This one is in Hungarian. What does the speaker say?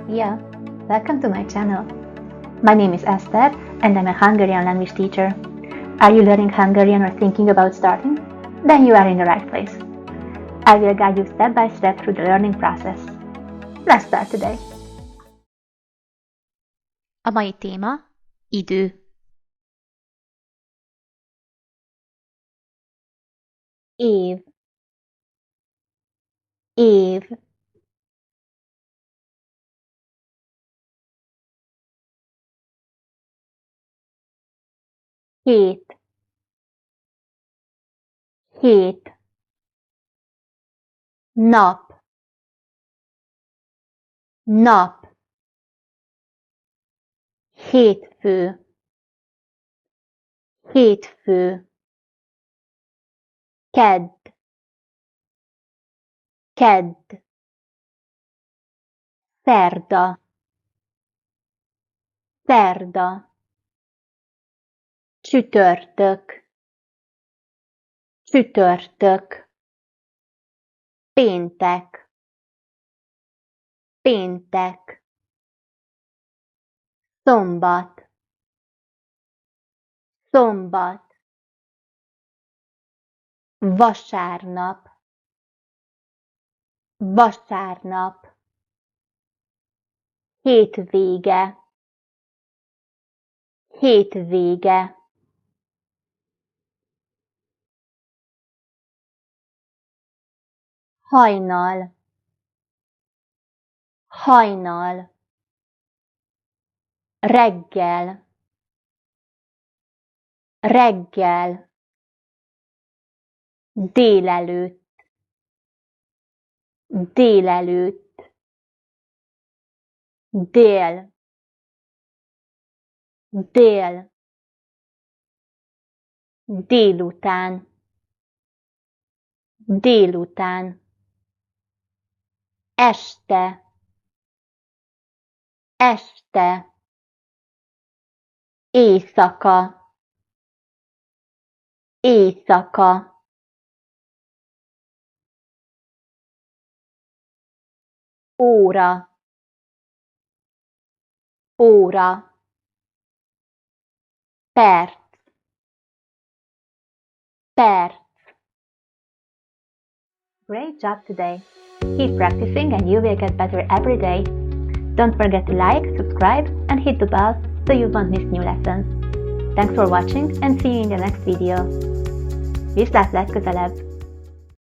Szia! Welcome to my channel. My name is Esther and I'm a Hungarian language teacher. Are you learning Hungarian or thinking about starting? Then you are in the right place. I will guide you step by step through the learning process. Let's start today. A mai téma idő. Év. Év. Hét. Hét. Nap. Nap. Hétfő. Hétfő. Kedd. Kedd. Szerda. Szerda. Csütörtök. Csütörtök. Péntek. Péntek. Szombat. Szombat. Vasárnap. Vasárnap. Hétvége. Hétvége. Hajnal. Hajnal. Reggel. Reggel. Délelőtt. Délelőtt. Dél. Dél. Délután. Délután. Este. Este. Éjszaka. Éjszaka. Óra. Óra. Perc. Perc. Great job today! Keep practicing and you will get better every day. Don't forget to like, subscribe and hit the bell so you won't miss new lessons. Thanks for watching and see you in the next video. Viszlát legközelebb!